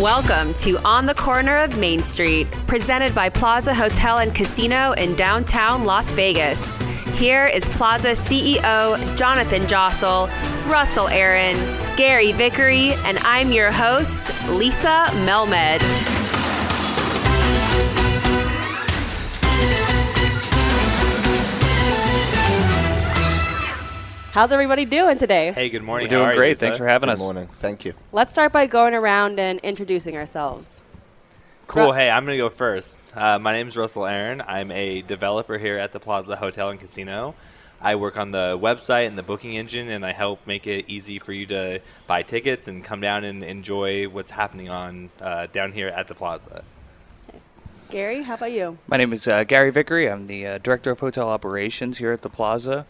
Welcome to On the Corner of Main Street, presented by Plaza Hotel and Casino in downtown Las Vegas. Here is Plaza CEO Jonathan Jossel, Russell Aaron, Gary Vickery, and I'm your host, Lisa Melmed. How's everybody doing today? Hey, good morning. We're doing great. Thanks for having us. Good morning. Thank you. Let's start by going around and introducing ourselves. Cool. Hey, I'm going to go first. My name is Russell Aaron. I'm a developer here at the Plaza Hotel and Casino. I work on the website and the booking engine, and I help make it easy for you to buy tickets and come down and enjoy what's happening on down here at the Plaza. Nice. Gary, how about you? My name is Gary Vickery. I'm the Director of Hotel Operations here at the Plaza.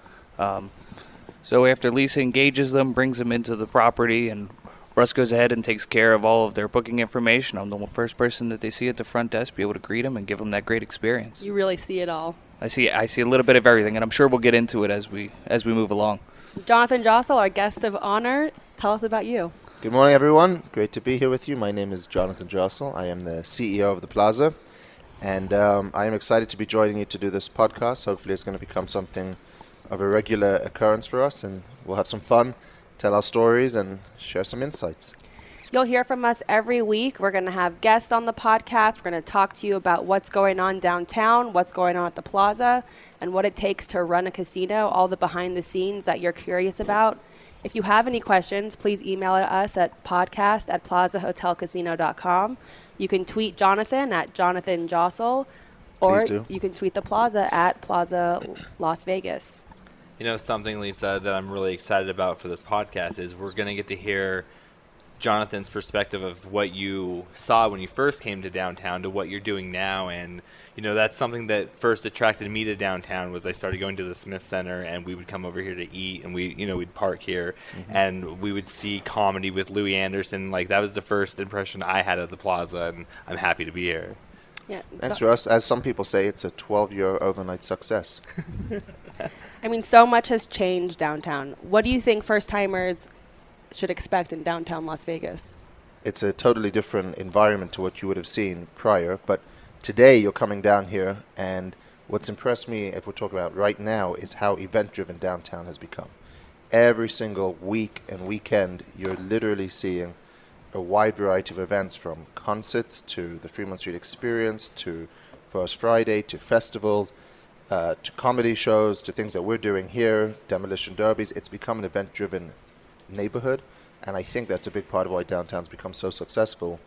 So after Lisa engages them, brings them into the property, and Russ goes ahead and takes care of all of their booking information. I'm the first person that they see at the front desk, be able to greet them and give them that great experience. You really see it all. I see a little bit of everything, and I'm sure we'll get into it as we move along. Jonathan Jossel, our guest of honor, tell us about you. Good morning, everyone. Great to be here with you. My name is Jonathan Jossel. I am the CEO of the Plaza, and I am excited to be joining you to do this podcast. Hopefully it's going to become something of a regular occurrence for us, and we'll have some fun, tell our stories, and share some insights. You'll hear from us every week. We're going to have guests on the podcast. We're going to talk to you about what's going on downtown, what's going on at the Plaza, and what it takes to run a casino, all the behind the scenes that you're curious about. If you have any questions, please email us at podcast@plazahotelcasino.com. You can tweet Jonathan at Jonathan Jossel, or you can tweet the Plaza at Plaza Las Vegas. You know, something, Lisa, that I'm really excited about for this podcast is we're going to get to hear Jonathan's perspective of what you saw when you first came to downtown to what you're doing now. And, you know, that's something that first attracted me to downtown was I started going to the Smith Center, and we would come over here to eat, and we'd park here, and we would see comedy with Louis Anderson. Like, that was the first impression I had of the Plaza, and I'm happy to be here. Yeah. Thanks, Russ. As some people say, it's a 12-year overnight success. I mean, so much has changed downtown. What do you think first-timers should expect in downtown Las Vegas? It's a totally different environment to what you would have seen prior, but today you're coming down here, and what's impressed me, if we're talking about right now, is how event-driven downtown has become. Every single week and weekend, you're literally seeing a wide variety of events, from concerts to the Fremont Street Experience to First Friday to festivals, to comedy shows, to things that we're doing here, demolition derbies. It's become an event-driven neighborhood, and I think that's a big part of why downtown's become so successful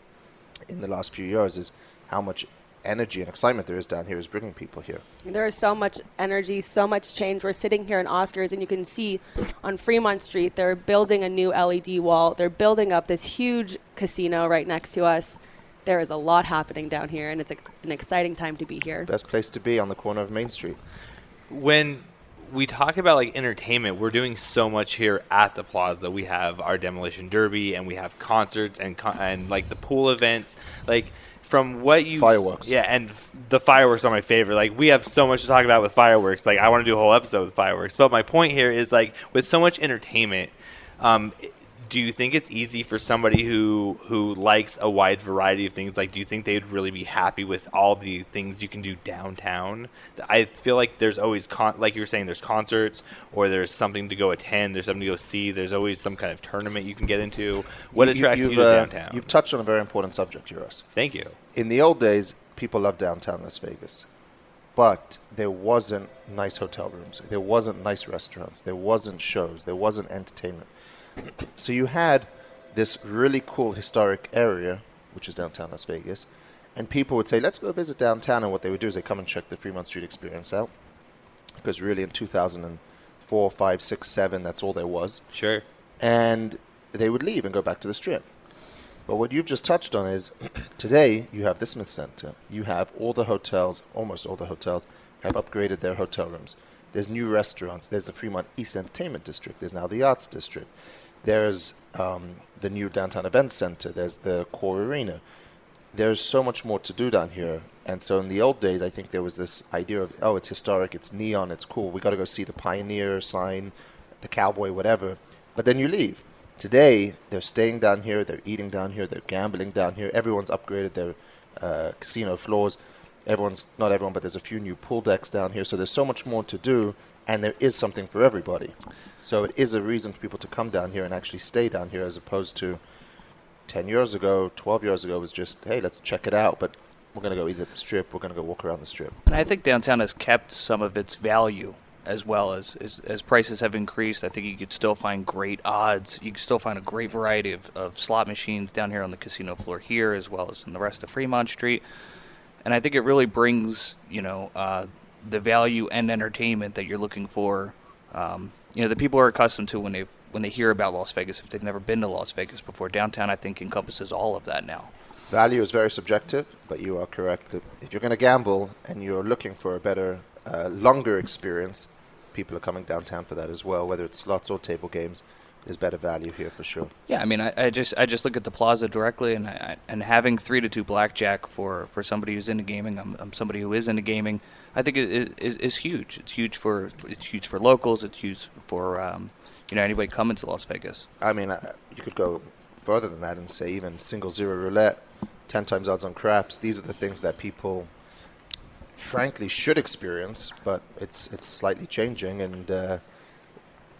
in the last few years, is how much energy and excitement there is down here is bringing people here. There is so much energy, so much change. We're sitting here in Oscars, and you can see on Fremont Street, they're building a new LED wall. They're building up this huge casino right next to us. There is a lot happening down here, and it's an exciting time to be here. Best place to be on the corner of Main Street. When we talk about like entertainment, we're doing so much here at the Plaza. We have our demolition derby, and we have concerts and like the pool events. Like, from what you fireworks, and the fireworks are my favorite. Like, we have so much to talk about with fireworks. Like, I want to do a whole episode with fireworks. But my point here is, like, with so much entertainment, do you think it's easy for somebody who likes a wide variety of things? Like, do you think they'd really be happy with all the things you can do downtown? I feel like there's always, like you were saying, there's concerts, or there's something to go attend, there's something to go see, there's always some kind of tournament you can get into. What attracts you to downtown? You've touched on a very important subject here, Russ. Thank you. In the old days, people loved downtown Las Vegas, but there wasn't nice hotel rooms, there wasn't nice restaurants, there wasn't shows, there wasn't entertainment. So you had this really cool historic area, which is downtown Las Vegas, and people would say, let's go visit downtown, and what they would do is they come and check the Fremont Street Experience out, because really in 2004, 5, 6, 7, that's all there was. Sure. And they would leave and go back to the Strip. But what you've just touched on is, today you have the Smith Center. You have all the hotels, almost all the hotels, have upgraded their hotel rooms. There's new restaurants. There's the Fremont East Entertainment District. There's now the Arts District. There's the new Downtown Event Center. There's the Core Arena. There's so much more to do down here. And so in the old days, I think there was this idea of, oh, it's historic, it's neon, it's cool. We got to go see the Pioneer sign, the Cowboy, whatever. But then you leave. Today, they're staying down here, they're eating down here, they're gambling down here. Everyone's upgraded their casino floors. Not everyone, but there's a few new pool decks down here. So there's so much more to do, and there is something for everybody. So it is a reason for people to come down here and actually stay down here, as opposed to 10 years ago, 12 years ago, was just, hey, let's check it out. But we're going to go eat at the Strip. We're going to go walk around the Strip. And I think downtown has kept some of its value as well as prices have increased. I think you could still find great odds. You can still find a great variety of slot machines down here on the casino floor here, as well as in the rest of Fremont Street. And I think it really brings, the value and entertainment that you're looking for. The people are accustomed to when they hear about Las Vegas, if they've never been to Las Vegas before. Downtown, I think, encompasses all of that now. Value is very subjective, but you are correct. If you're going to gamble and you're looking for a better, longer experience, people are coming downtown for that as well. Whether it's slots or table games, there's better value here for sure. Yeah, I mean, I just look at the Plaza directly, and having 3-2 blackjack for somebody who's into gaming, I'm somebody who is into gaming. I think it is huge. It's huge for locals. It's huge for anybody coming to Las Vegas. I mean, you could go further than that and say even single zero roulette, 10 times odds on craps. These are the things that people, frankly, should experience, but it's slightly changing, and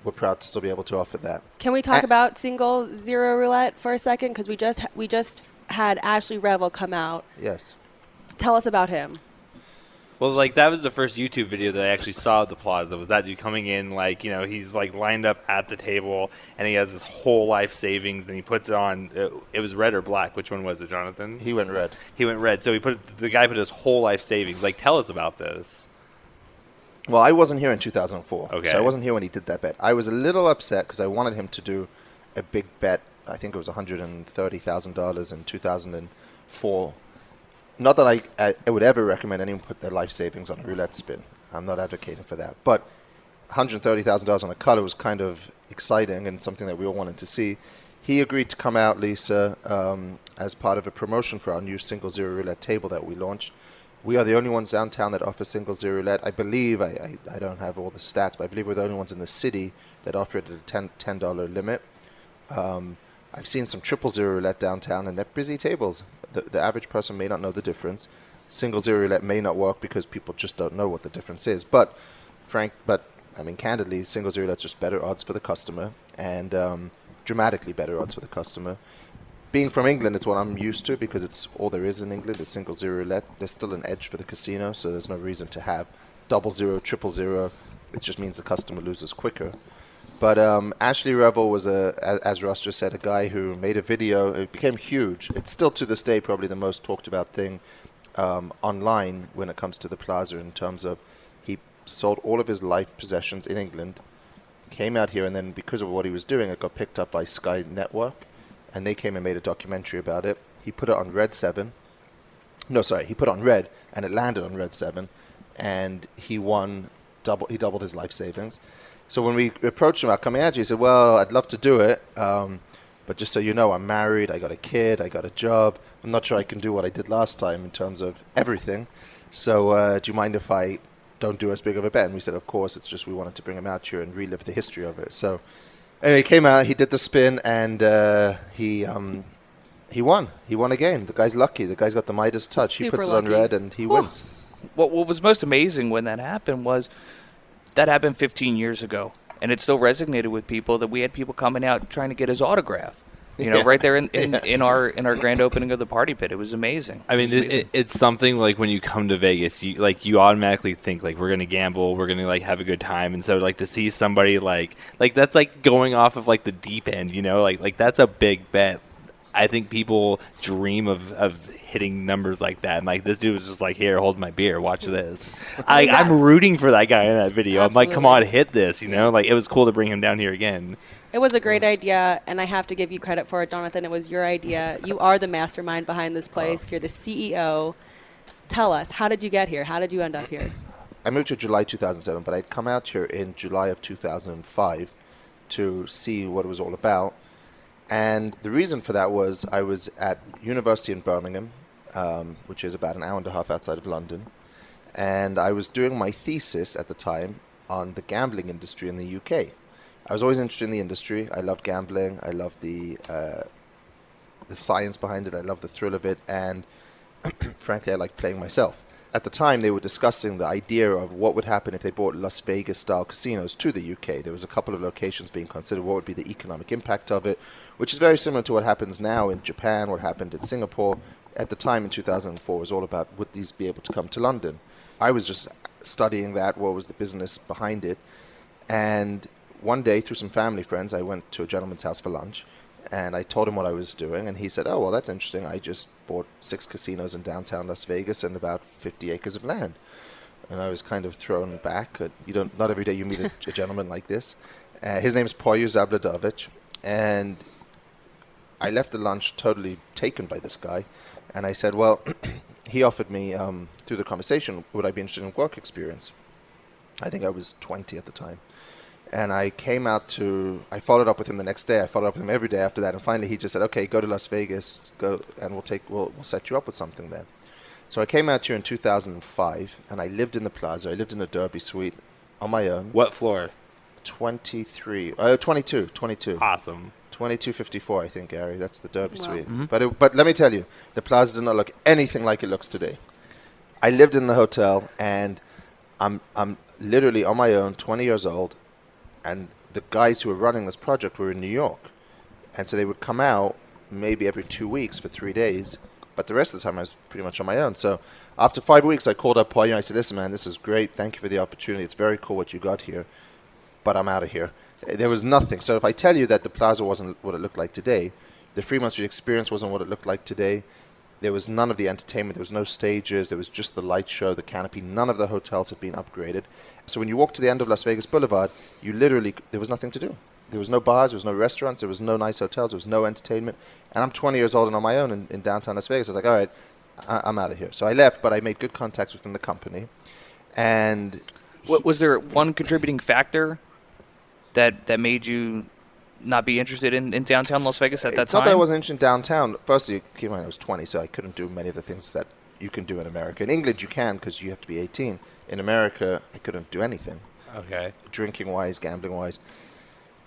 we're proud to still be able to offer that. Can we talk about single zero roulette for a second? Because we just had Ashley Revel come out. Yes. Tell us about him. Well, that was the first YouTube video that I actually saw at the Plaza. Was that dude coming in, he's lined up at the table, and he has his whole life savings, and he puts it on. It was red or black. Which one was it, Jonathan? He went red. He went red. So the guy put his whole life savings. Tell us about this. Well, I wasn't here in 2004, okay. So I wasn't here when he did that bet. I was a little upset because I wanted him to do a big bet. I think it was $130,000 in 2004. Not that I would ever recommend anyone put their life savings on a roulette spin. I'm not advocating for that. But $130,000 on a color was kind of exciting and something that we all wanted to see. He agreed to come out, Lisa, as part of a promotion for our new single zero roulette table that we launched. We are the only ones downtown that offer single zero roulette. I believe, I don't have all the stats, but I believe we're the only ones in the city that offer it at a $10 limit. I've seen some triple zero roulette downtown, and they're busy tables. The average person may not know the difference. Single zero roulette may not work because people just don't know what the difference is. But candidly, single zero roulette's just better odds for the customer, and dramatically better odds for the customer. Being from England, it's what I'm used to because it's all there is in England is single zero roulette. There's still an edge for the casino, so there's no reason to have double zero, triple zero. It just means the customer loses quicker. But Ashley Revel was, as Russ just said, a guy who made a video. It became huge. It's still to this day probably the most talked about thing online when it comes to the Plaza, in terms of he sold all of his life possessions in England, came out here, and then because of what he was doing, it got picked up by Sky Network, and they came and made a documentary about it. He put it on Red 7. No, sorry, he put it on Red, and it landed on Red 7, and he won he doubled his life savings. So when we approached him about coming out, he said, well, I'd love to do it, but just so you know, I'm married, I got a kid, I got a job. I'm not sure I can do what I did last time in terms of everything. So do you mind if I don't do as big of a bet? And we said, of course, it's just we wanted to bring him out here and relive the history of it. So anyway, he came out, he did the spin, and he won. He won again. The guy's lucky. The guy's got the Midas touch. He puts it on red, and he wins. What was most amazing when that happened was that happened 15 years ago, and it still resonated with people that we had people coming out trying to get his autograph. Right there in our grand opening of the Party Pit. It was amazing. I mean, it's something when you come to Vegas, you automatically think we're gonna gamble, we're gonna have a good time, and so to see somebody that's going off of the deep end, that's a big bet. I think people dream of hitting numbers like that. And this dude was just here, hold my beer, watch this. I'm rooting for that guy in that video. Absolutely. I'm come on, hit this, it was cool to bring him down here again. It was a great idea, and I have to give you credit for it, Jonathan. It was your idea. You are the mastermind behind this place. You're the CEO. Tell us, how did you get here? How did you end up here? I moved here July 2007, but I'd come out here in July of 2005 to see what it was all about. And the reason for that was I was at university in Birmingham, which is about an hour and a half outside of London. And I was doing my thesis at the time on the gambling industry in the UK. I was always interested in the industry. I loved gambling. I loved the science behind it. I loved the thrill of it. And frankly, I liked playing myself. At the time, they were discussing the idea of what would happen if they brought Las Vegas-style casinos to the UK. There was a couple of locations being considered. What would be the economic impact of it, which is very similar to what happens now in Japan, what happened in Singapore. At the time in 2004, it was all about would these be able to come to London. I was just studying that, what was the business behind it. And one day, through some family friends, I went to a gentleman's house for lunch. And I told him what I was doing, and he said, "Oh, well, that's interesting. I just bought 6 casinos in downtown Las Vegas and about 50 acres of land." And I was kind of thrown back. Not every day you meet a gentleman like this. His name is Poyu Zabladovic, and I left the lunch totally taken by this guy. And I said, well, he offered me, through the conversation, would I be interested in work experience? I think I was 20 at the time. And I I followed up with him the next day. I followed up with him every day after that. And finally he just said, okay, go to Las Vegas, go, and we'll set you up with something there. So I came out here in 2005, and I lived in the Plaza. I lived in a Derby suite on my own. What floor? 22. Awesome. 2254, I think, Gary. That's the Derby Wow. suite. Mm-hmm. But let me tell you, the Plaza did not look anything like it looks today. I lived in the hotel, and I'm literally on my own, 20 years old, and the guys who were running this project were in New York. And so they would come out maybe every 2 weeks for 3 days, but the rest of the time I was pretty much on my own. So after 5 weeks, I called up Poyu and I said, listen, man, this is great. Thank you for the opportunity. It's very cool what you got here, but I'm out of here. There was nothing. So if I tell you that the Plaza wasn't what it looked like today, the Fremont Street experience wasn't what it looked like today, there was none of the entertainment. There was no stages. There was just the light show, the canopy. None of the hotels had been upgraded. So when you walk to the end of Las Vegas Boulevard, there was nothing to do. There was no bars. There was no restaurants. There was no nice hotels. There was no entertainment. And I'm 20 years old and on my own in downtown Las Vegas. I was like, all right, I'm out of here. So I left, but I made good contacts within the company. And was there one contributing factor that made you not be interested in downtown Las Vegas at that time? It's not that I wasn't interested in downtown. Firstly, keep in mind I was 20, so I couldn't do many of the things that you can do in America. In England, you can because you have to be 18. In America, I couldn't do anything. Okay. Drinking-wise, gambling-wise.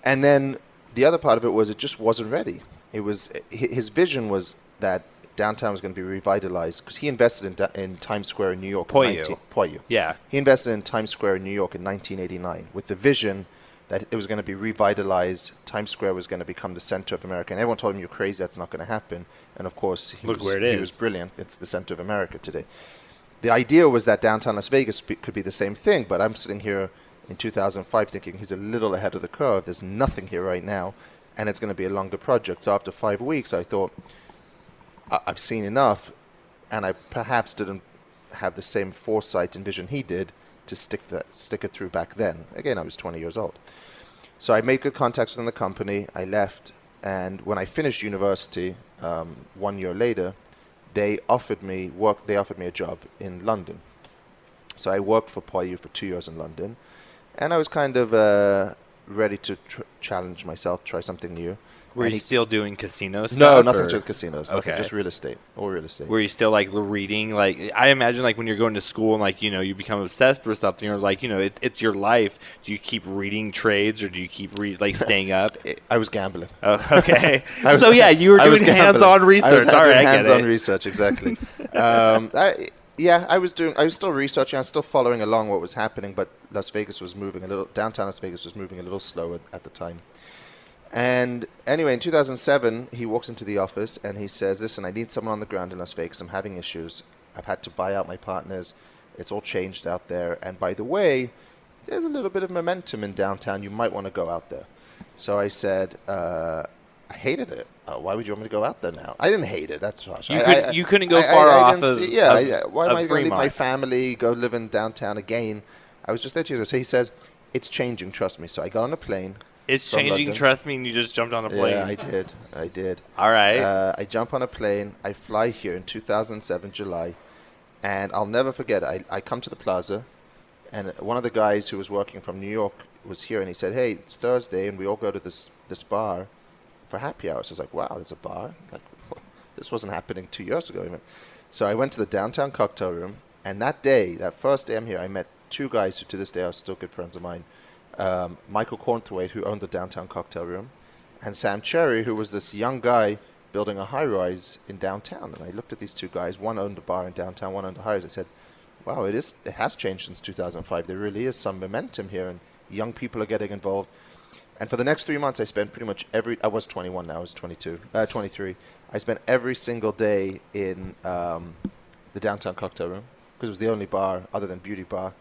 And then the other part of it was it just wasn't ready. It was his vision was that downtown was going to be revitalized because he invested in Times Square in New York. Poyu. Yeah. He invested in Times Square in New York in 1989 with the vision that it was going to be revitalized. Times Square was going to become the center of America. And everyone told him, you're crazy, that's not going to happen. And of course, he was brilliant. It's the center of America today. The idea was that downtown Las Vegas could be the same thing, but I'm sitting here in 2005 thinking he's a little ahead of the curve. There's nothing here right now, and it's going to be a longer project. So after 5 weeks, I thought, I've seen enough, and I perhaps didn't have the same foresight and vision he did to stick it through back then. Again, I was 20 years old. So I made good contacts within the company. I left, and when I finished university 1 year later, they offered me a job in London. So I worked for Poyu for 2 years in London, and I was kind of ready to challenge myself, try something new. Were you still doing casino stuff? No, nothing to do with casinos. Okay. Nothing, just real estate. All real estate. Were you still like reading? Like I imagine, like when you're going to school and like you become obsessed with something, or like it's your life. Do you keep reading trades, or do you keep staying up? I was gambling. Oh, okay. You were doing hands-on research. All right, hands-on research, exactly. I was still researching. I was still following along what was happening, but Las Vegas was moving a little. Downtown Las Vegas was moving a little slower at the time. And anyway, in 2007, he walks into the office and he says, listen, I need someone on the ground in Las Vegas. I'm having issues. I've had to buy out my partners. It's all changed out there. And by the way, there's a little bit of momentum in downtown. You might want to go out there. So I said, I hated it. Why would you want me to go out there now? I didn't hate it. That's harsh. You couldn't go far off of why am I going to leave my Fremont? family, go live in downtown again? I was just there 2 years. So he says, it's changing, trust me. So I got on a plane. It's changing, London. Trust me, and you just jumped on a plane. Yeah, I did. All right. I jump on a plane. I fly here in 2007, July. And I'll never forget, I come to the Plaza, and one of the guys who was working from New York was here, and he said, hey, it's Thursday, and we all go to this bar for happy hour. So I was like, wow, there's a bar? Like, this wasn't happening 2 years ago even. So I went to the downtown cocktail room, and that first day I'm here, I met 2 guys who to this day are still good friends of mine. Michael Cornthwaite, who owned the downtown cocktail room, and Sam Cherry, who was this young guy building a high-rise in downtown. And I looked at these two guys. One owned a bar in downtown, one owned a high-rise. I said, wow, it has changed since 2005. There really is some momentum here, and young people are getting involved. And for the next 3 months, I spent pretty much I was 21 now, I was 23. I spent every single day in the downtown cocktail room, because it was the only bar other than Beauty Bar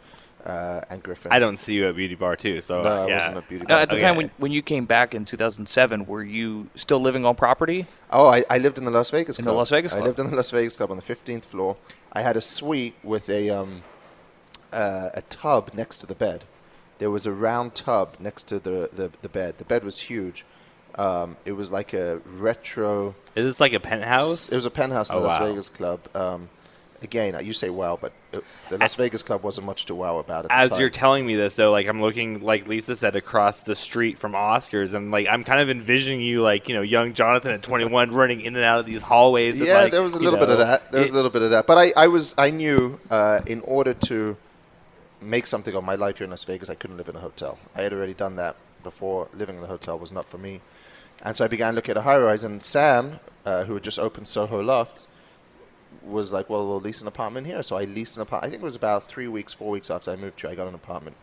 and Griffin. I don't see you at Beauty Bar too, so No, yeah. I wasn't at Beauty Bar. At the time when you came back in 2007, were you still living on property? Oh, I lived in the Las Vegas Club. In the Las Vegas Club? I lived in the Las Vegas Club on the 15th floor. I had a suite with a tub next to the bed. There was a round tub next to the bed. The bed was huge. It was like a retro... Is this like a penthouse? It was a penthouse in the Las wow. Vegas Club. Again, you say wow, but the Las Vegas Club wasn't much to wow about at the As time. you're telling me this, though, like I'm looking, like Lisa said, across the street from Oscars, and like I'm kind of envisioning you, like young Jonathan at 21, running in and out of these hallways. Yeah, and, like, there was a little bit of that. There was a little bit of that. But I knew in order to make something of my life here in Las Vegas, I couldn't live in a hotel. I had already done that before. Living in a hotel was not for me. And so I began looking at a high-rise. And Sam, who had just opened Soho Lofts, was like, well, we'll lease an apartment here. So I leased an apartment. I think it was about 4 weeks after I moved here, I got an apartment.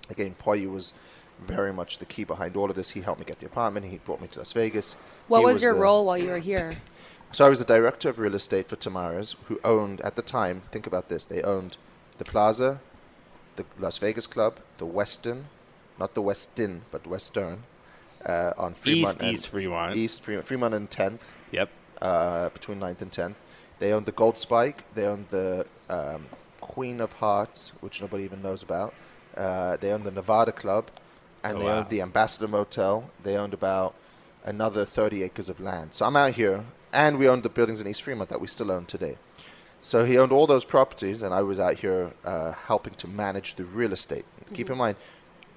Again, Poyu was very much the key behind all of this. He helped me get the apartment. He brought me to Las Vegas. What He was your the- role while you were here? So I was the director of real estate for Tamara's, who owned, at the time, think about this, they owned the Plaza, the Las Vegas Club, the Westin, not the Westin, but Western, on Fremont. East Fremont. East Fremont, Fremont and 10th, Yep. between 9th and 10th. They owned the Gold Spike. They owned the Queen of Hearts, which nobody even knows about. They owned the Nevada Club, and Oh, they wow. owned the Ambassador Motel. They owned about another 30 acres of land. So I'm out here, and we owned the buildings in East Fremont that we still own today. So he owned all those properties, and I was out here helping to manage the real estate. Keep in mind,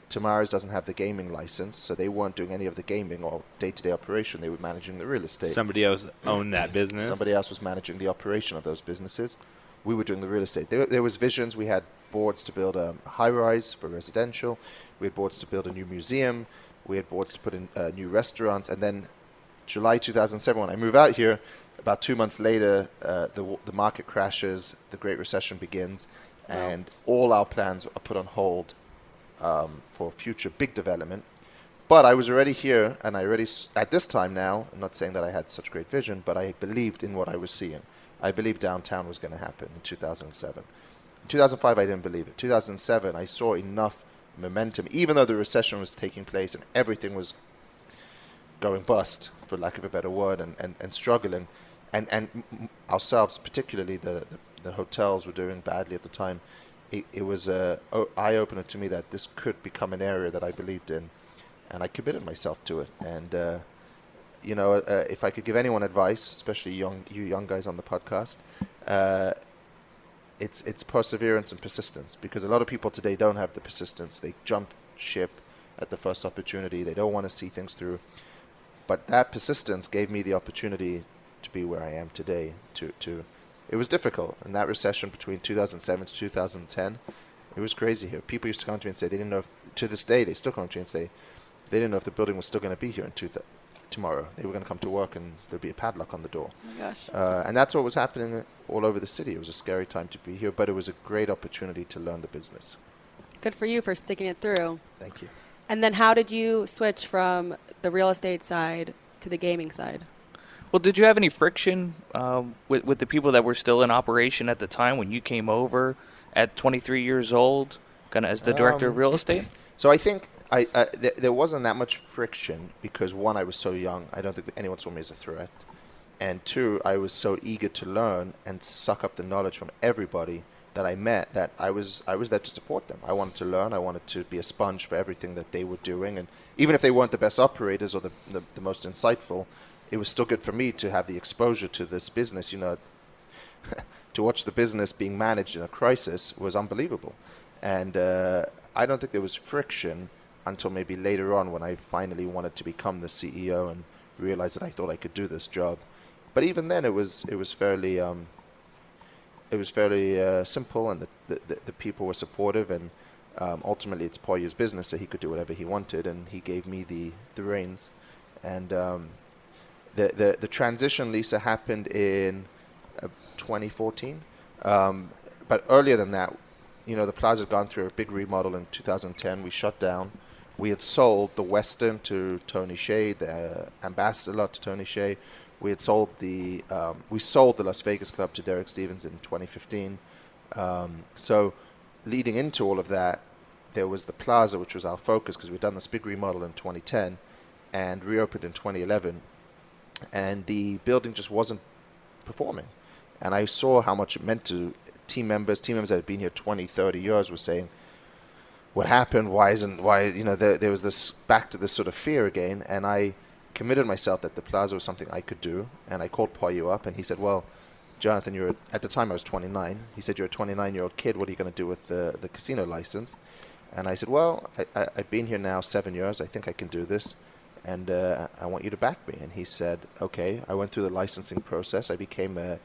Tamara's doesn't have the gaming license, so they weren't doing any of the gaming or day-to-day operation. They were managing the real estate. Somebody else owned that business. Somebody else was managing the operation of those businesses. We were doing the real estate. There was visions. We had boards to build a high-rise for residential. We had boards to build a new museum. We had boards to put in new restaurants. And then July 2007, when I moved out here, about 2 months later, the market crashes, the Great Recession begins, and all our plans are put on hold for future big development. But I was already here, and I already, at this time now, I'm not saying that I had such great vision, but I believed in what I was seeing. I believed downtown was going to happen in 2007. In 2005, I didn't believe it. 2007, I saw enough momentum, even though the recession was taking place and everything was going bust, for lack of a better word, and struggling. And ourselves, particularly the hotels, were doing badly at the time. It was an eye-opener to me that this could become an area that I believed in, and I committed myself to it. And if I could give anyone advice, especially you young guys on the podcast, it's perseverance and persistence. Because a lot of people today don't have the persistence. They jump ship at the first opportunity. They don't want to see things through. But that persistence gave me the opportunity to be where I am today. It was difficult. In that recession between 2007 to 2010, it was crazy here. People used to come to me and say they didn't know if, to this day, they still come to me and say they didn't know if the building was still going to be here tomorrow. They were going to come to work and there'd be a padlock on the door. Oh my gosh. And that's what was happening all over the city. It was a scary time to be here, but it was a great opportunity to learn the business. Good for you for sticking it through. Thank you. And then how did you switch from the real estate side to the gaming side? Well, did you have any friction with the people that were still in operation at the time when you came over at 23 years old, kind of as the director of real estate? So I think there wasn't that much friction because, one, I was so young. I don't think that anyone saw me as a threat. And two, I was so eager to learn and suck up the knowledge from everybody that I met that I was there to support them. I wanted to learn. I wanted to be a sponge for everything that they were doing. And even if they weren't the best operators or the most insightful, it was still good for me to have the exposure to this business. To watch the business being managed in a crisis was unbelievable. And I don't think there was friction until maybe later on when I finally wanted to become the CEO and realized that I thought I could do this job. But even then, it was fairly simple, and the people were supportive. And Ultimately, it's Poyer's business, so he could do whatever he wanted, and he gave me the reins. And the transition, Lisa, happened in 2014. But earlier than that, the Plaza had gone through a big remodel in 2010. We shut down. We had sold the Western to Tony Hsieh, the ambassador lot to Tony Hsieh. We sold the Las Vegas club to Derek Stevens in 2015. So leading into all of that, there was the Plaza, which was our focus because we'd done this big remodel in 2010 and reopened in 2011. And the building just wasn't performing. And I saw how much it meant to team members. Team members that had been here 20, 30 years were saying, what happened? There was this back to this sort of fear again. And I committed myself that the Plaza was something I could do. And I called Poyu up and he said, well, Jonathan, at the time I was 29. He said, you're a 29-year-old kid. What are you going to do with the casino license? And I said, well, I've been here now 7 years. I think I can do this. And I want you to back me. And he said, okay. I went through the licensing process. I became a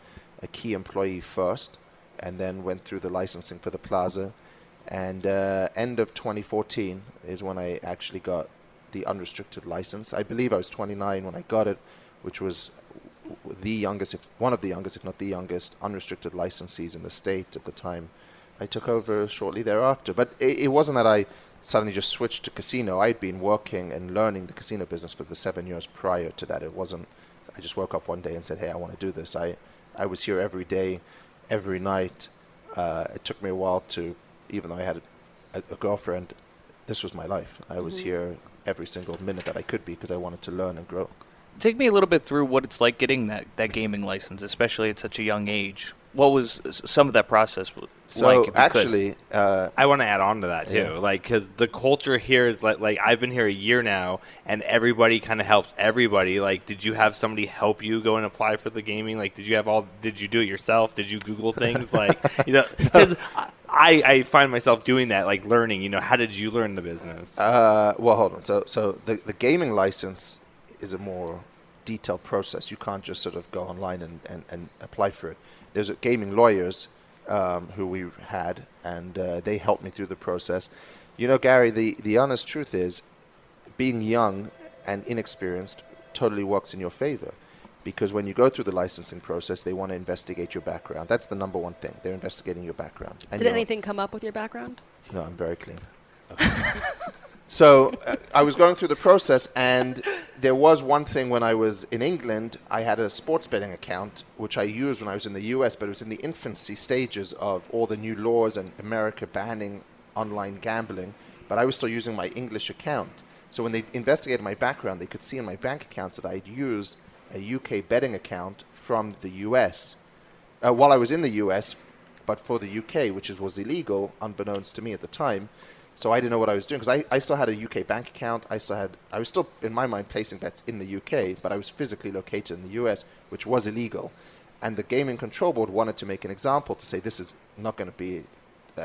key employee first and then went through the licensing for the Plaza. And end of 2014 is when I actually got the unrestricted license. I believe I was 29 when I got it, which was one of the youngest, if not the youngest, unrestricted licensees in the state at the time. I took over shortly thereafter. But it wasn't that I suddenly just switched to casino. I'd been working and learning the casino business for the 7 years prior to that. It wasn't, I just woke up one day and said, hey, I want to do this. I was here every day, every night. It took me a while to, even though I had a girlfriend, this was my life. I was here every single minute that I could be because I wanted to learn and grow. Take me a little bit through what it's like getting that gaming license, especially at such a young age. What was some of that process like? So actually, I want to add on to that too, because the culture here is like I've been here a year now, and everybody kind of helps everybody. Like, did you have somebody help you go and apply for the gaming? Like, did you do it yourself? Did you Google things? Like, because I find myself doing that, like learning. How did you learn the business? Well, hold on. So the gaming license is a more detailed process. You can't just sort of go online and apply for it. There's gaming lawyers who we had, and they helped me through the process. Gary, the honest truth is being young and inexperienced totally works in your favor, because when you go through the licensing process, they want to investigate your background. That's the number one thing. They're investigating your background. And Did anything come up with your background? No, I'm very clean. Okay. So I was going through the process, and there was one thing when I was in England. I had a sports betting account, which I used when I was in the US, but it was in the infancy stages of all the new laws and America banning online gambling. But I was still using my English account. So when they investigated my background, they could see in my bank accounts that I'd used a UK betting account from the US while I was in the US, but for the UK, which was illegal, unbeknownst to me at the time. So I didn't know what I was doing, because I still had a UK bank account. I was still, in my mind, placing bets in the UK, but I was physically located in the US, which was illegal. And the Gaming Control Board wanted to make an example to say this is not going to be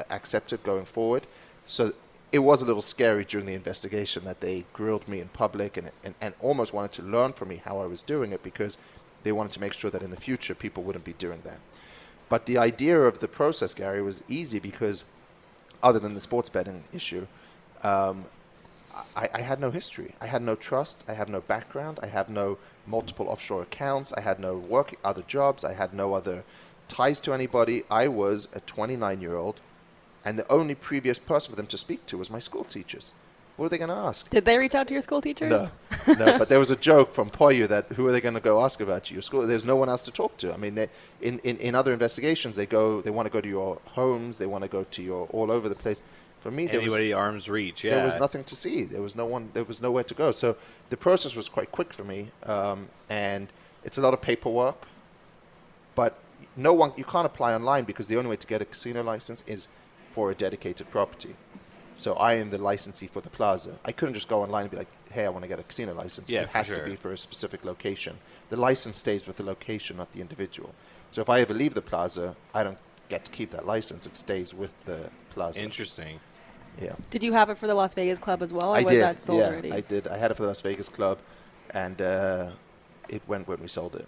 accepted going forward. So it was a little scary during the investigation that they grilled me in public and almost wanted to learn from me how I was doing it, because they wanted to make sure that in the future people wouldn't be doing that. But the idea of the process, Gary, was easy because other than the sports betting issue, I had no history. I had no trust. I had no background. I had no multiple offshore accounts. I had no other jobs. I had no other ties to anybody. I was a 29-year-old, and the only previous person for them to speak to was my school teachers. What are they going to ask? Did they reach out to your school teachers? No, but there was a joke from Poyu that who are they going to go ask about your school? There's no one else to talk to. I mean, in other investigations, they want to go to your homes, they want to go to your all over the place. For me, anybody arm's reach. Yeah, there was nothing to see. There was no one. There was nowhere to go. So the process was quite quick for me, and it's a lot of paperwork. But you can't apply online, because the only way to get a casino license is for a dedicated property. So I am the licensee for the Plaza. I couldn't just go online and be like, hey, I want to get a casino license. Yeah, it has to be for a specific location. The license stays with the location, not the individual. So if I ever leave the Plaza, I don't get to keep that license. It stays with the Plaza. Interesting. Yeah. Did you have it for the Las Vegas club as well, or I was did. that sold already? I did. I had it for the Las Vegas club, and it went when we sold it.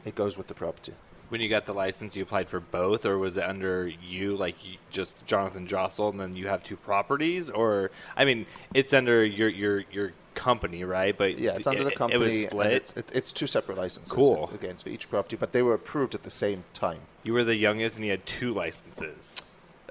It goes with the property. When you got the license, you applied for both, or was it under you, like just Jonathan Jossel, and then you have 2 properties? Or, I mean, it's under your company, right? But Yeah, it's under the company. It was and split. it's 2 separate licenses. Cool. Against for each property, but they were approved at the same time. You were the youngest, and you had 2 licenses.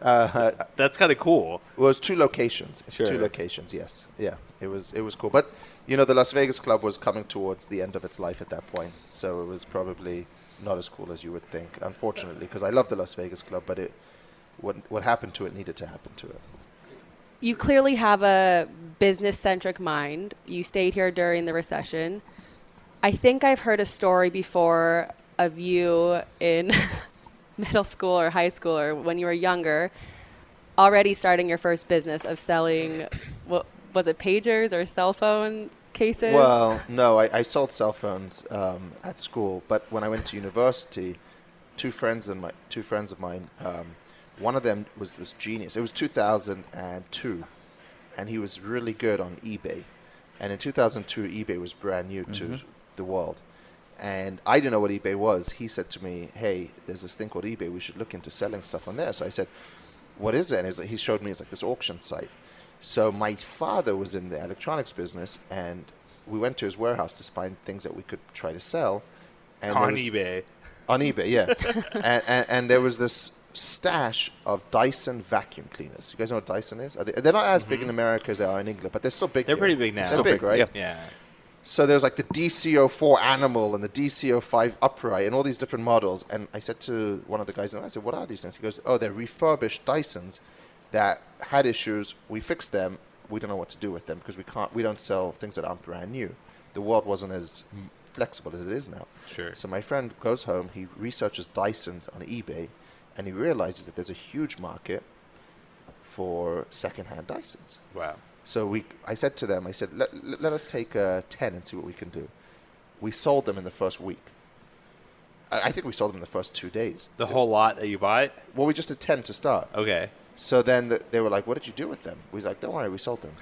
Well, That's kind of cool. it was 2 locations. It's Sure. 2 locations. Yes. Yeah. It was cool. But the Las Vegas club was coming towards the end of its life at that point, so it was probably not as cool as you would think. Unfortunately, because I love the Las Vegas club, but what happened to it needed to happen to it. You clearly have a business-centric mind. You stayed here during the recession. I think I've heard a story before of you in middle school or high school or when you were younger, already starting your first business of selling, what was it, pagers or cell phone cases? Well, no, I sold cell phones at school, but when I went to university, two friends of mine, one of them was this genius. It was 2002, and he was really good on eBay. And in 2002, eBay was brand new to the world. And I didn't know what eBay was. He said to me, hey, there's this thing called eBay. We should look into selling stuff on there. So I said, what is it? And he showed me it's like this auction site. So my father was in the electronics business, and we went to his warehouse to find things that we could try to sell. And On eBay. On eBay, yeah. and there was this stash of Dyson vacuum cleaners. You guys know what Dyson is? They're not as big in America as they are in England, but they're still big. They're here. pretty big now. They're big, right? Yeah. So there was like the DCO4 Animal and the DCO5 Upright and all these different models. And I said to one of the guys, and I said, what are these things? He goes, oh, they're refurbished Dysons that had issues. We fixed them. We don't know what to do with them because we don't sell things that aren't brand new. The world wasn't as flexible as it is now. Sure. So my friend goes home, he researches Dysons on eBay, and he realizes that there's a huge market for secondhand Dysons. Wow. So I said to them, let us take 10 and see what we can do. We sold them in the first week. I think we sold them in the first 2 days. The whole lot that you bought? Well, we just did 10 to start. Okay. So then they were like, what did you do with them? We were like, don't worry, we sold them.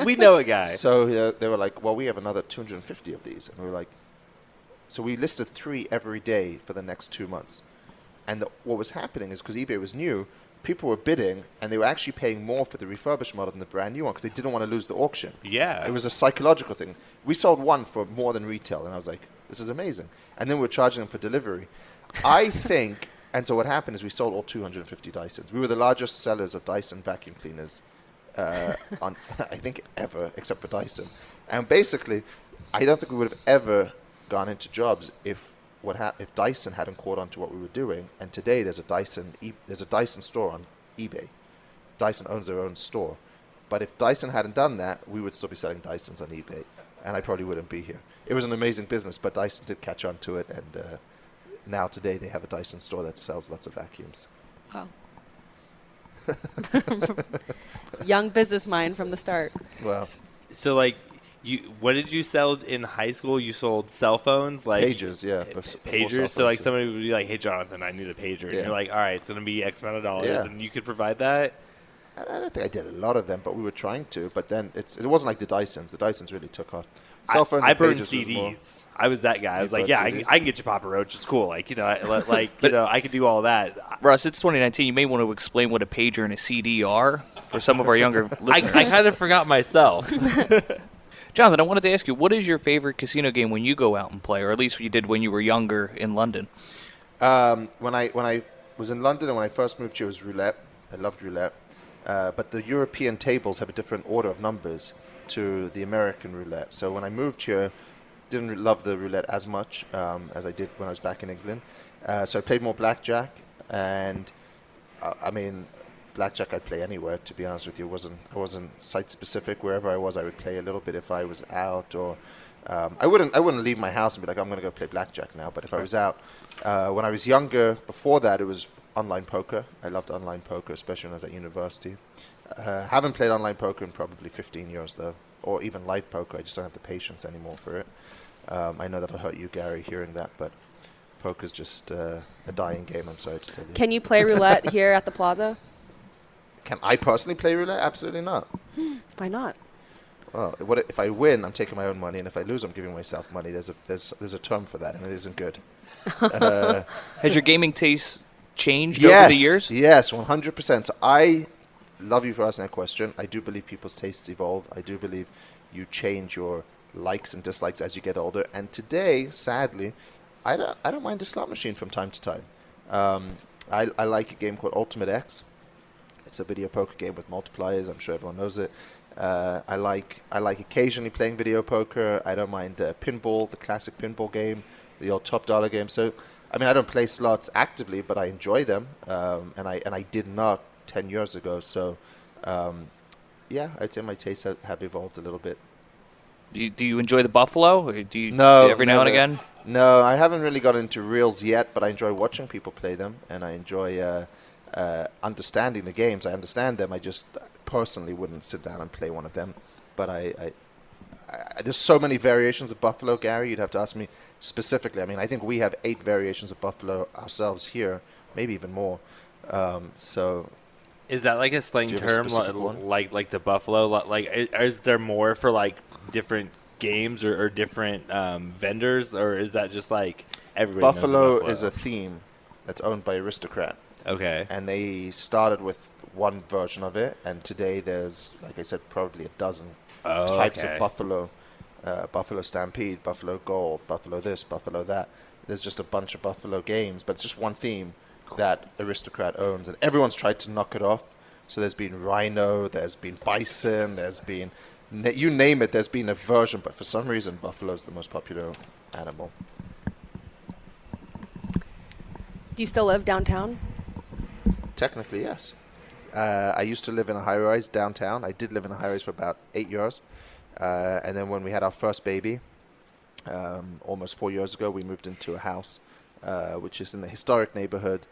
We know a guy. So they were like, well, we have another 250 of these. And we were like, so we listed 3 every day for the next 2 months. And what was happening is because eBay was new, people were bidding, and they were actually paying more for the refurbished model than the brand new one because they didn't want to lose the auction. Yeah. It was a psychological thing. We sold one for more than retail, and I was like, this is amazing. And then we were charging them for delivery. I think, and so what happened is we sold all 250 Dysons. We were the largest sellers of Dyson vacuum cleaners on, I think, ever, except for Dyson. And basically, I don't think we would have ever gone into jobs if Dyson hadn't caught on to what we were doing. And today there's a Dyson store on eBay. Dyson owns their own store. But if Dyson hadn't done that, we would still be selling Dysons on eBay, and I probably wouldn't be here. It was an amazing business, but Dyson did catch on to it, and now today they have a Dyson store that sells lots of vacuums. Wow. Young business mind from the start. Well, So, like, what did you sell in high school? You sold cell phones, like pagers, yeah. pagers. So, like, somebody would be like, "Hey, Jonathan, I need a pager," and Yeah. you're like, "All right, it's gonna be X amount of dollars," Yeah. and you could provide that. I don't think I did a lot of them, but we were trying to. But then it wasn't like the Dysons. The Dysons really took off. Cell phones I and burned pagers was more- CDs. I was that guy. I was like, burned "Yeah, I CDs? can get you Papa Roach. It's cool. Like, I could do all that." Russ, it's 2019. You may want to explain what a pager and a CD are for some of our younger listeners. I kind of forgot myself. Jonathan, I wanted to ask you, what is your favorite casino game when you go out and play, or at least you did when you were younger in London? When I was in London and when I first moved here, it was roulette. I loved roulette. But the European tables have a different order of numbers to the American roulette. So when I moved here, didn't love the roulette as much as I did when I was back in England. So I played more blackjack, and blackjack I'd play anywhere, to be honest with you. I wasn't site specific. Wherever I was, I would play a little bit if I was out, or I wouldn't leave my house and be like, I'm going to go play blackjack now. But if I was out, when I was younger, before that, it was online poker. I loved online poker, especially when I was at university. Haven't played online poker in probably 15 years though, or even live poker. I just don't have the patience anymore for it. I know that'll hurt you, Gary, hearing that, but poker's just a dying game. I'm sorry to tell you. Can you play roulette here at the Plaza? Can I personally play roulette? Absolutely not. Why not? Well, if I win, I'm taking my own money, and if I lose, I'm giving myself money. There's a term for that, and it isn't good. Has your gaming taste changed over the years? Yes, 100%. So I love you for asking that question. I do believe people's tastes evolve. I do believe you change your likes and dislikes as you get older. And today, sadly, I don't mind a slot machine from time to time. I like a game called Ultimate X. It's a video poker game with multipliers. I'm sure everyone knows it. I like occasionally playing video poker. I don't mind pinball, the classic pinball game, the old top dollar game. So, I mean, I don't play slots actively, but I enjoy them, and I did not 10 years ago. So, yeah, I'd say my tastes have evolved a little bit. Do you enjoy the Buffalo? Or do you No, every now and again? No, I haven't really got into reels yet, but I enjoy watching people play them, and I enjoy understanding the games. I understand them. I just personally wouldn't sit down and play one of them. But I there's so many variations of Buffalo, Gary. You'd have to ask me specifically. I mean, I think we have 8 variations of Buffalo ourselves here, maybe even more. So. Is that like a slang Do you have a term, specific one? like the Buffalo? Like, is there more for like different games or different vendors, or is that just like everybody knows Buffalo Buffalo is a theme that's owned by Aristocrat. Okay. And they started with one version of it, and today there's, like I said, probably a dozen types of Buffalo. Buffalo Stampede, Buffalo Gold, Buffalo this, Buffalo that. There's just a bunch of Buffalo games, but it's just one theme that Aristocrat owns, and everyone's tried to knock it off. So there's been Rhino, there's been Bison, there's been, you name it, there's been a version, but for some reason Buffalo's the most popular animal. Do you still live downtown? Technically, yes. I used to live in a high-rise downtown. I did live in a high-rise for about 8 years. And then when we had our first baby, almost 4 years ago, we moved into a house, which is in the historic neighborhood.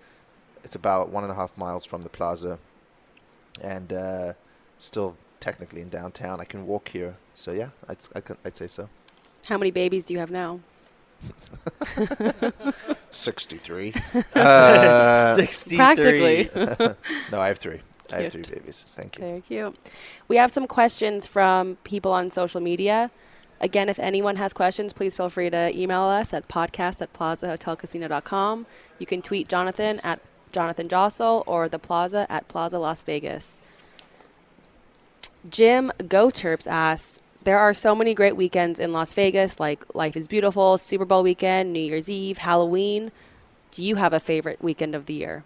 It's about 1.5 miles from the plaza, and still technically in downtown. I can walk here. So, yeah, I'd say so. How many babies do you have now? 63. 63. Practically. No, I have 3. I have Cute. 3 babies. Thank you. Very cute. We have some questions from people on social media. Again, if anyone has questions, please feel free to email us at podcast@plazahotelcasino.com. You can tweet Jonathan at Jonathan Jossel or the Plaza at Plaza Las Vegas. Jim GoChirps asks, there are so many great weekends in Las Vegas, like Life is Beautiful, Super Bowl weekend, New Year's Eve, Halloween. Do you have a favorite weekend of the year?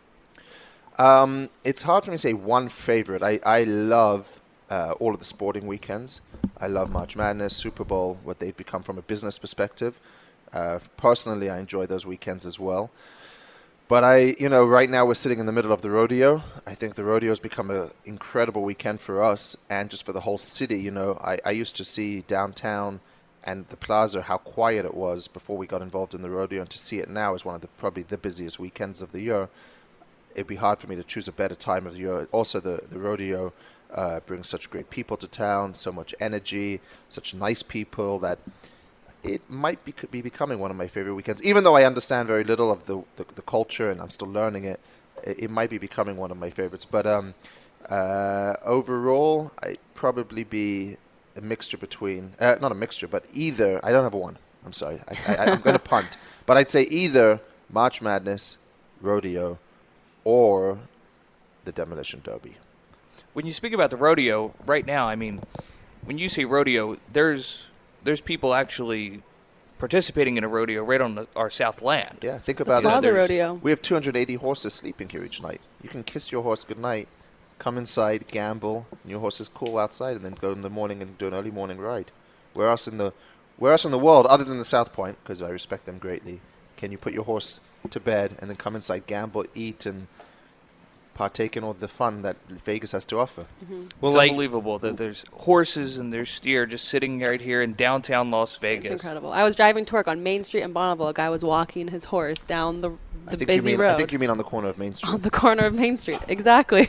It's hard for me to say one favorite. I love all of the sporting weekends. I love March Madness, Super Bowl, what they've become from a business perspective. Personally, I enjoy those weekends as well. But right now we're sitting in the middle of the rodeo. I think the rodeo has become an incredible weekend for us and just for the whole city. I used to see downtown and the plaza, how quiet it was before we got involved in the rodeo, and to see it now is one of probably the busiest weekends of the year. It'd be hard for me to choose a better time of the year. Also, the rodeo brings such great people to town, so much energy, such nice people that it might be becoming one of my favorite weekends. Even though I understand very little of the culture and I'm still learning it, it might be becoming one of my favorites. But overall, I'd probably be a mixture between, not a mixture, but either, I don't have one. I'm sorry. I'm going to punt. But I'd say either March Madness, rodeo, or the Demolition Derby. When you speak about the rodeo right now, I mean, when you say rodeo, there's people actually participating in a rodeo right on our south land. Yeah, think about Plaza this. rodeo. We have 280 horses sleeping here each night. You can kiss your horse goodnight, come inside, gamble, and your horse is cool outside, and then go in the morning and do an early morning ride. Where else in the world, other than the South Point, because I respect them greatly, can you put your horse to bed and then come inside, gamble, eat, and partake in all the fun that Vegas has to offer? Mm-hmm. Well, it's unbelievable that there's horses and there's steer just sitting right here in downtown Las Vegas. It's incredible. I was driving to work on Main Street in Bonneville. A guy was walking his horse down the busy road. I think you mean on the corner of Main Street. On the corner of Main Street, exactly.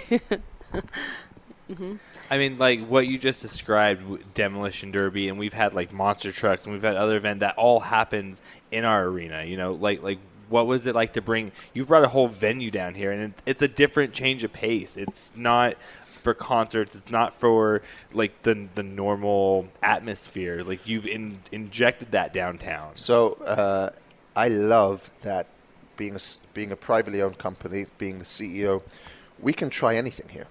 Mm-hmm. I mean, like what you just described, Demolition Derby, and we've had like monster trucks, and we've had other events that all happens in our arena. Like what was it like to bring? You brought a whole venue down here, and it's a different change of pace. It's not for concerts. It's not for like the normal atmosphere. Like you've injected that downtown. So I love that being a privately owned company, being the CEO, we can try anything here.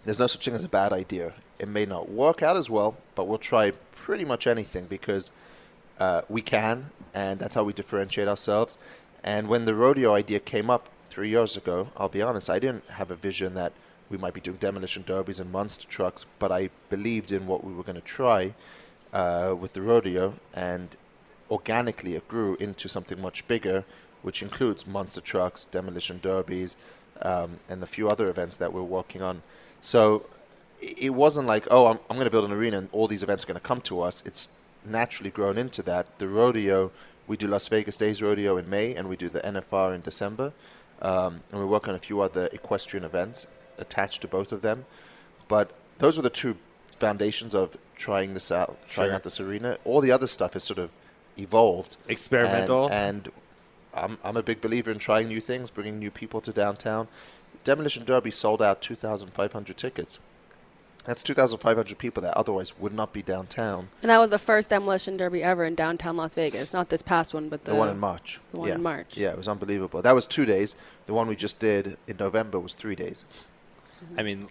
There's no such thing as a bad idea. It may not work out as well, but we'll try pretty much anything because we can, and that's how we differentiate ourselves. And when the rodeo idea came up 3 years ago, I'll be honest, I didn't have a vision that we might be doing demolition derbies and monster trucks, but I believed in what we were going to try with the rodeo, and organically it grew into something much bigger, which includes monster trucks, demolition derbies, and a few other events that we're working on. So it wasn't like, oh, I'm going to build an arena and all these events are going to come to us. It's naturally grown into that. The rodeo, we do Las Vegas Days Rodeo in May, and we do the NFR in December. And we work on a few other equestrian events attached to both of them. But those are the two foundations of trying this out, trying out this arena. All the other stuff is sort of evolved. Experimental. And I'm a big believer in trying new things, bringing new people to downtown. Demolition Derby sold out 2,500 tickets. That's 2,500 people that otherwise would not be downtown. And that was the first demolition derby ever in downtown Las Vegas. Not this past one, but the one in March. The one in March. Yeah, it was unbelievable. That was 2 days. The one we just did in November was 3 days. I mean,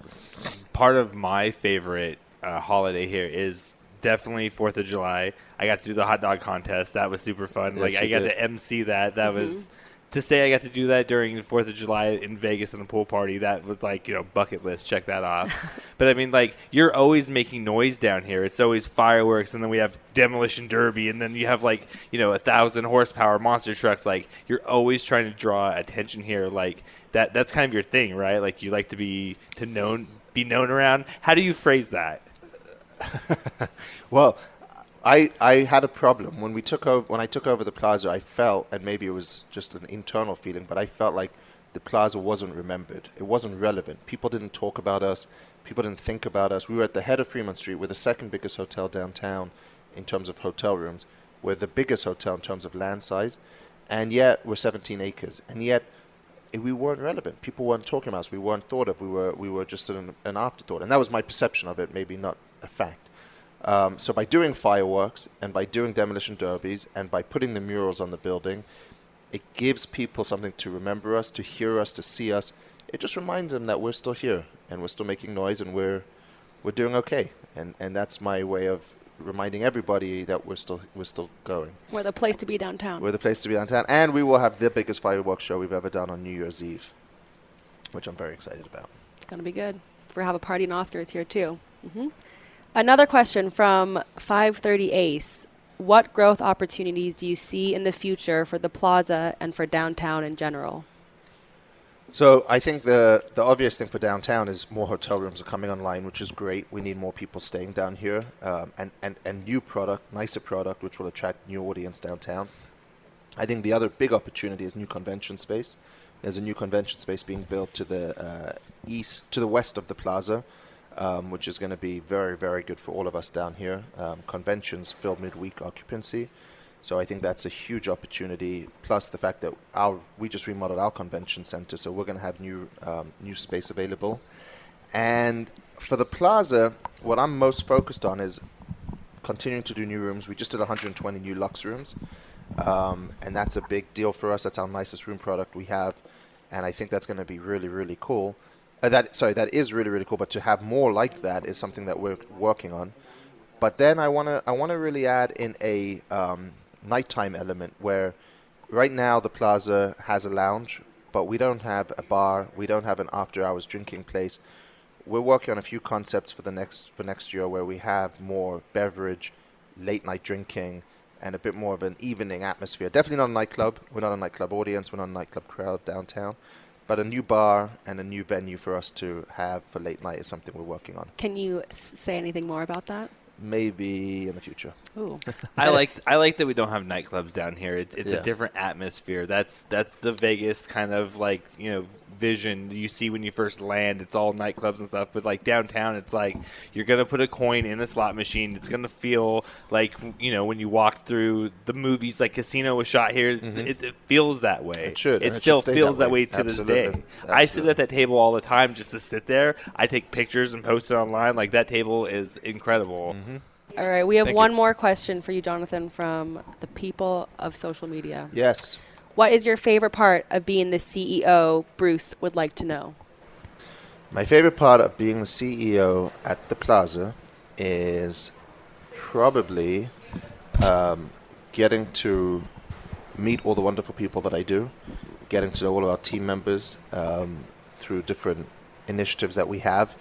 part of my favorite holiday here is definitely 4th of July. I got to do the hot dog contest. That was super fun. Yes, like I got to MC that. That was to say I got to do that during the 4th of July in Vegas in a pool party. That was like, bucket list. Check that off. But I mean, like, you're always making noise down here. It's always fireworks, and then we have demolition derby, and then you have 1,000 horsepower monster trucks. Like, you're always trying to draw attention here. Like that's kind of your thing, right? Like, you like to be known around. How do you phrase that? Well, I had a problem when I took over the plaza. I felt, and maybe it was just an internal feeling, but I felt like the plaza wasn't remembered. It wasn't relevant. People didn't talk about us. People didn't think about us. We were at the head of Fremont Street. We're the second biggest hotel downtown in terms of hotel rooms. We're the biggest hotel in terms of land size, and yet we're 17 acres. And yet we weren't relevant. People weren't talking about us. We weren't thought of. We were just an afterthought. And that was my perception of it, maybe not a fact. So by doing fireworks and by doing demolition derbies and by putting the murals on the building, it gives people something to remember us, to hear us, to see us. It just reminds them that we're still here and we're still making noise and we're doing okay. And that's my way of reminding everybody that we're still going. We're the place to be downtown. We're the place to be downtown, and we will have the biggest fireworks show we've ever done on New Year's Eve, which I'm very excited about. It's going to be good. We're going to have a party in Oscars here, too. Another question from 530 Ace. What growth opportunities do you see in the future for the plaza and for downtown in general? So I think the obvious thing for downtown is more hotel rooms are coming online, which is great. We need more people staying down here, and new product, nicer product, which will attract new audience downtown. I think the other big opportunity is new convention space. There's a new convention space being built to the west of the plaza, which is going to be very, very good for all of us down here. Conventions fill midweek occupancy. So I think that's a huge opportunity, plus the fact that we just remodeled our convention center, so we're going to have new space available. And for the plaza, what I'm most focused on is continuing to do new rooms. We just did 120 new luxe rooms, and that's a big deal for us. That's our nicest room product we have, and I think that's going to be really, really cool. That is really, really cool, but to have more like that is something that we're working on. But then I want to really add in a nighttime element where right now the plaza has a lounge, but we don't have a bar, we don't have an after hours drinking place. We're working on a few concepts for next year where we have more beverage, late night drinking, and a bit more of an evening atmosphere. Definitely not a nightclub. We're not a nightclub audience. We're not a nightclub crowd downtown. But a new bar and a new venue for us to have for late night is something we're working on. Can you say anything more about that? Maybe in the future. Ooh. I like that we don't have nightclubs down here. It's Yeah. a different atmosphere. That's the Vegas kind of vision you see when you first land. It's all nightclubs and stuff. But like downtown, it's like you're gonna put a coin in a slot machine. It's gonna feel like when you walk through the movies. Like Casino was shot here. It feels that way. It should. It still stay feels that way to Absolutely. this day. Absolutely. I sit at that table all the time just to sit there. I take pictures and post it online. Like that table is incredible. All right, we have Thank one you. more question for you, Jonathan, from the people of social media. Yes. What is your favorite part of being the CEO? Bruce would like to know. My favorite part of being the CEO at the Plaza is probably getting to meet all the wonderful people that I do, getting to know all of our team members through different initiatives that we have,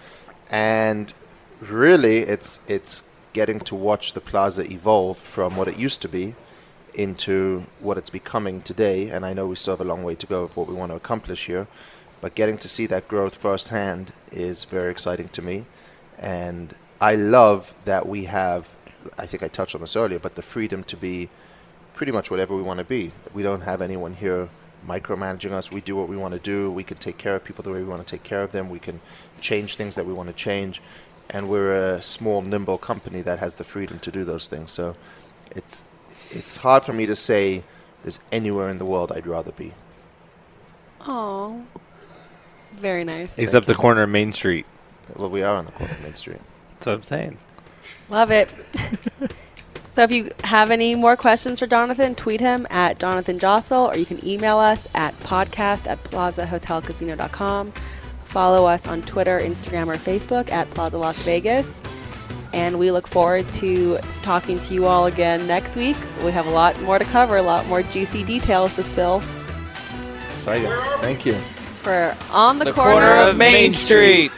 and really it's getting to watch the Plaza evolve from what it used to be into what it's becoming today. And I know we still have a long way to go of what we want to accomplish here, but getting to see that growth firsthand is very exciting to me. And I love that we have, I think I touched on this earlier, but the freedom to be pretty much whatever we want to be. We don't have anyone here micromanaging us. We do what we want to do. We can take care of people the way we want to take care of them. We can change things that we want to change. And we're a small, nimble company that has the freedom to do those things. So it's hard for me to say there's anywhere in the world I'd rather be. Oh, very nice. Except the corner of Main Street. Well, we are on the corner of Main Street. That's what I'm saying. Love it. So if you have any more questions for Jonathan, tweet him at Jonathan Jossel, or you can email us at podcast@plazahotelcasino.com. Follow us on Twitter, Instagram, or Facebook at Plaza Las Vegas. And we look forward to talking to you all again next week. We have a lot more to cover, a lot more juicy details to spill. Exciting. Thank you. For On the The corner of Main Street.